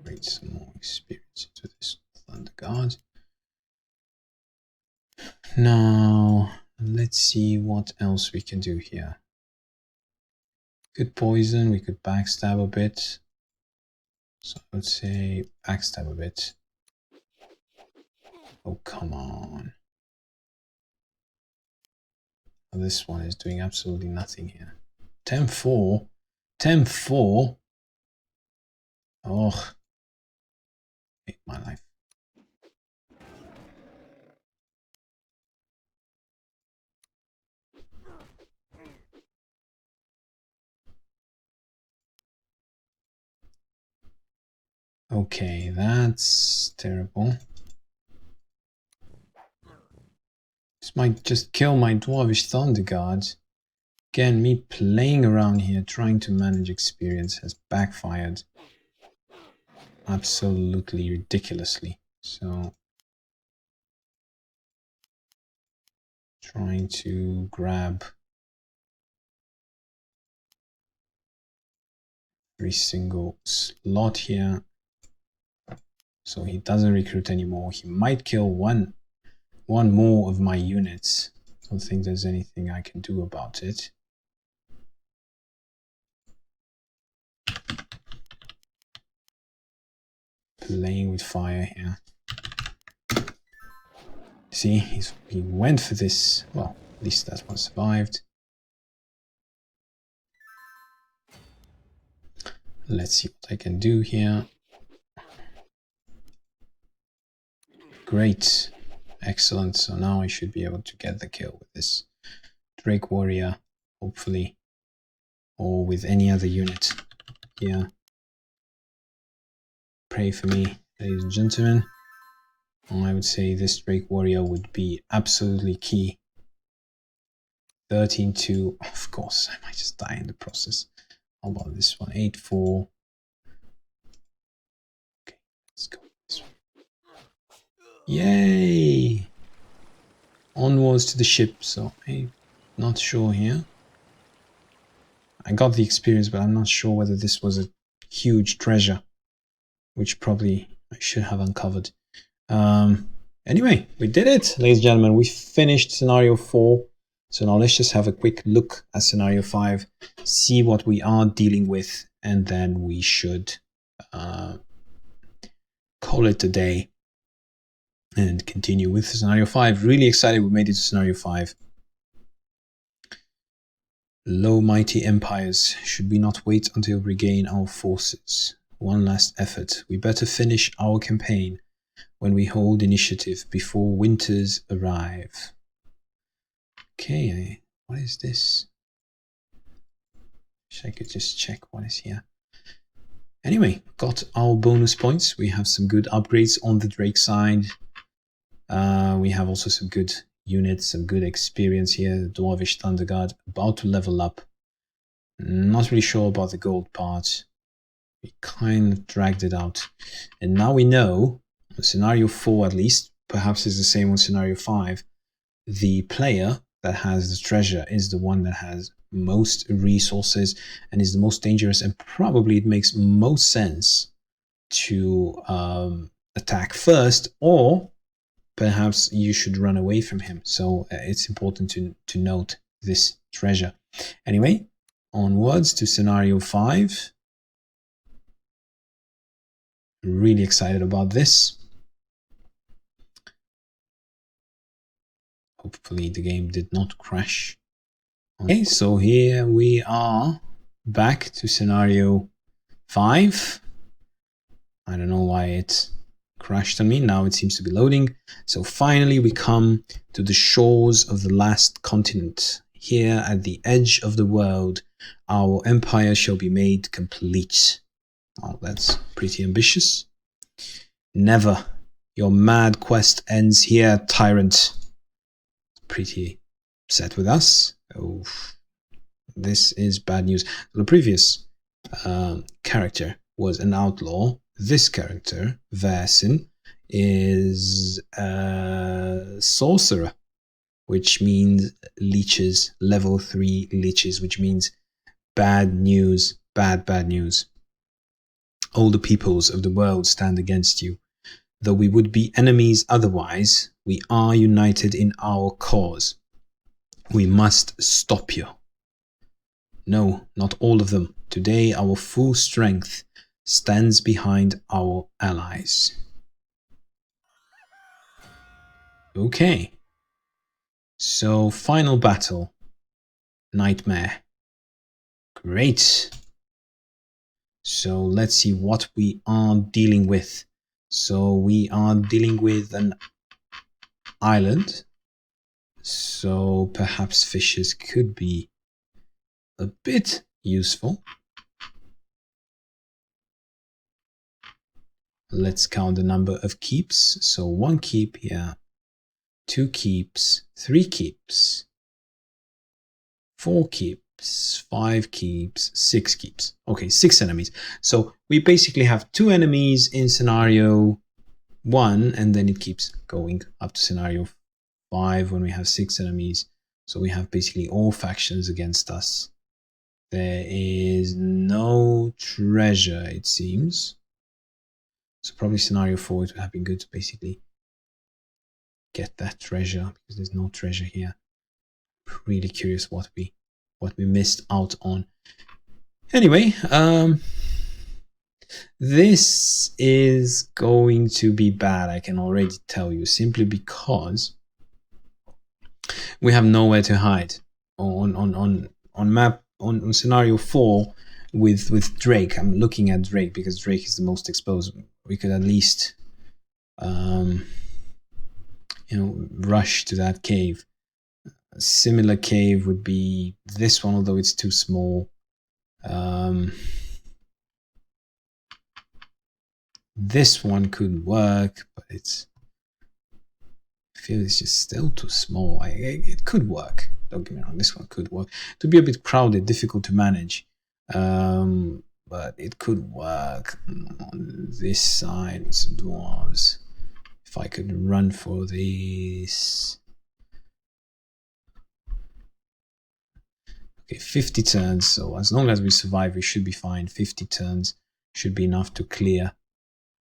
Create some more experience into this Thunder Guard. Now, let's see what else we can do here. Could poison, we could backstab a bit. So I would say backstab a bit. Oh, come on. Oh, this one is doing absolutely nothing here. 10-4. 10-4. Oh, hate my life. Okay, that's terrible. This might just kill my Dwarvish Thunder Guard. Again, me playing around here, trying to manage experience has backfired absolutely ridiculously. So, trying to grab every single slot here. So he doesn't recruit anymore. He might kill one more of my units. Don't think there's anything I can do about it. Playing with fire here. See, he went for this. Well, at least that one survived. Let's see what I can do here. Great. Excellent. So now I should be able to get the kill with this Drake Warrior, hopefully. Or with any other unit here. Pray for me, ladies and gentlemen. I would say this Drake Warrior would be absolutely key. 13-2. Of course, I might just die in the process. How about this one? 8-4. Okay, let's go with this one. Yay! Onwards to the ship. So I'm not sure here. I got the experience, but I'm not sure whether this was a huge treasure, which probably I should have uncovered. Anyway, we did it, ladies and gentlemen. We finished scenario 4. So now let's just have a quick look at scenario 5, see what we are dealing with, and then we should call it a day and continue with scenario 5. Really excited we made it to scenario 5. Low mighty empires, should we not wait until we regain our forces? One last effort. We better finish our campaign when we hold initiative before winters arrive. Okay, what is this? Wish I could just check what is here. Anyway, got our bonus points. We have some good upgrades on the Drake side. We have also some good units, some good experience here. The Dwarvish Thunder Guard about to level up. Not really sure about the gold part. We kind of dragged it out. And now we know, scenario 4 at least, perhaps is the same on scenario 5, the player that has the treasure is the one that has most resources and is the most dangerous, and probably it makes most sense to attack first, or perhaps you should run away from him. So it's important to note this treasure. Anyway, onwards to scenario 5. Really excited about this. Hopefully the game did not crash. Okay, so here we are back to scenario 5. I don't know why it crashed on me. Now it seems to be loading. So finally we come to the shores of the last continent. Here at the edge of the world, our empire shall be made complete. Oh, that's pretty ambitious. Never. Your mad quest ends here, tyrant. Pretty upset with us. Oh, this is bad news. The previous character was an outlaw. This character, Versin, is a sorcerer, which means leeches, level 3 leeches, which means bad news, bad news. All the peoples of the world stand against you. Though we would be enemies otherwise, we are united in our cause. We must stop you. No, not all of them. Today our full strength stands behind our allies. Okay. So, final battle. Nightmare. Great. So, let's see what we are dealing with. So, we are dealing with an island. So, perhaps fishes could be a bit useful. Let's count the number of keeps. So, 1 keep here, 2 keeps, 3 keeps, 4 keeps, 5 keeps, 6 keeps. Okay, 6 enemies. So we basically have 2 enemies in scenario 1, and then it keeps going up to scenario 5 when we have 6 enemies. So we have basically all factions against us. There is no treasure, it seems. So probably scenario 4, it would have been good to basically get that treasure, because there's no treasure here. Really curious what we missed out on. Anyway, this is going to be bad, I can already tell you, simply because we have nowhere to hide on scenario 4 with Drake. I'm looking at Drake because Drake is the most exposed. We could at least rush to that cave. A similar cave would be this one, although it's too small. This one could work, but I feel it's just still too small. It could work. Don't get me wrong, this one could work. To be a bit crowded, difficult to manage, but it could work on this side with some dwarves. If I could run for this. Okay, 50 turns, so as long as we survive, we should be fine. 50 turns should be enough to clear.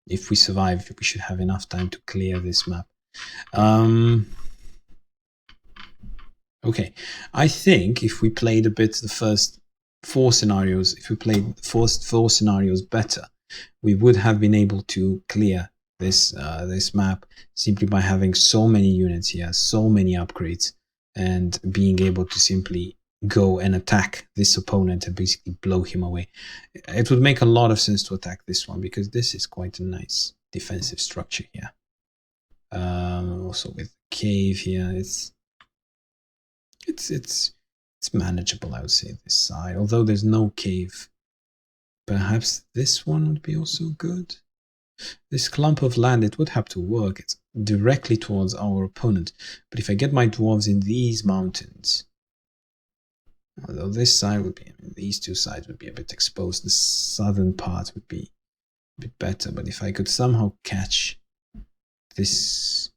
If we survive, we should have enough time to clear this map. Okay, I think if we played a bit the first 4 scenarios, if we played the first 4 scenarios better, we would have been able to clear this map simply by having so many units here, so many upgrades, and being able to simply go and attack this opponent and basically blow him away. It would make a lot of sense to attack this one because this is quite a nice defensive structure here. Also with cave here, it's manageable, I would say, this side. Although there's no cave, perhaps this one would be also good. This clump of land, it would have to work. It's directly towards our opponent. But if I get my dwarves in these mountains, although this side would be, these 2 sides would be a bit exposed. The southern part would be a bit better. But if I could somehow catch this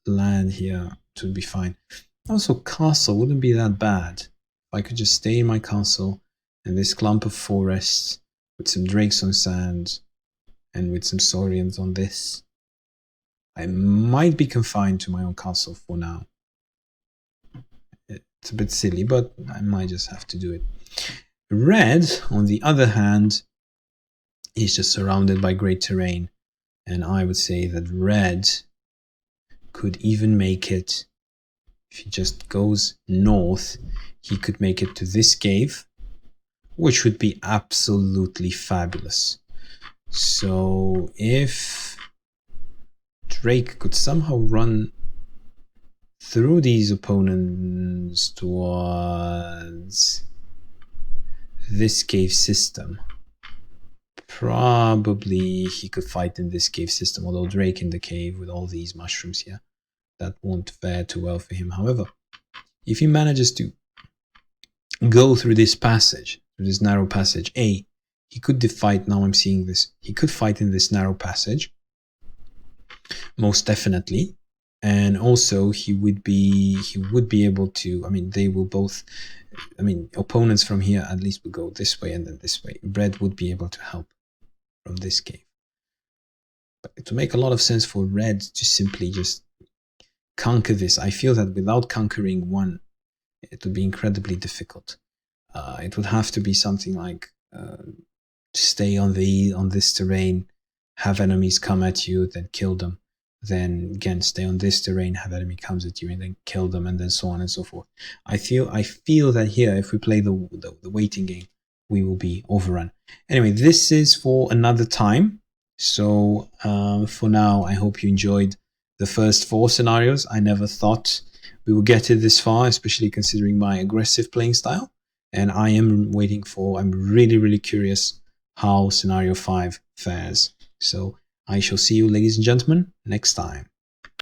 land here, it would be fine. Also, castle wouldn't be that bad. If I could just stay in my castle and this clump of forest with some drakes on sand and with some saurians on this, I might be confined to my own castle for now. It's a bit silly, but I might just have to do it. Red, on the other hand, is just surrounded by great terrain. And I would say that red could even make it, if he just goes north, he could make it to this cave, which would be absolutely fabulous. So if Drake could somehow run through these opponents towards this cave system, probably he could fight in this cave system, although Drake in the cave with all these mushrooms here, that won't fare too well for him. However, if he manages to go through this passage, through this narrow passage, he could fight, now I'm seeing this, he could fight in this narrow passage, most definitely. And also he would be able to, they will both, opponents from here at least will go this way and then this way. Red would be able to help from this cave. But it would make a lot of sense for red to simply just conquer this. I feel that without conquering one, it would be incredibly difficult. It would have to be something like stay on this terrain, have enemies come at you, then kill them. Then again, stay on this terrain, have enemy comes at you, and then kill them, and then so on and so forth. I feel that here, if we play the waiting game, we will be overrun. Anyway, this is for another time. So for now, I hope you enjoyed the first 4 scenarios. I never thought we would get it this far, especially considering my aggressive playing style. And I am I'm really, really curious how scenario 5 fares. So I shall see you, ladies and gentlemen, next time.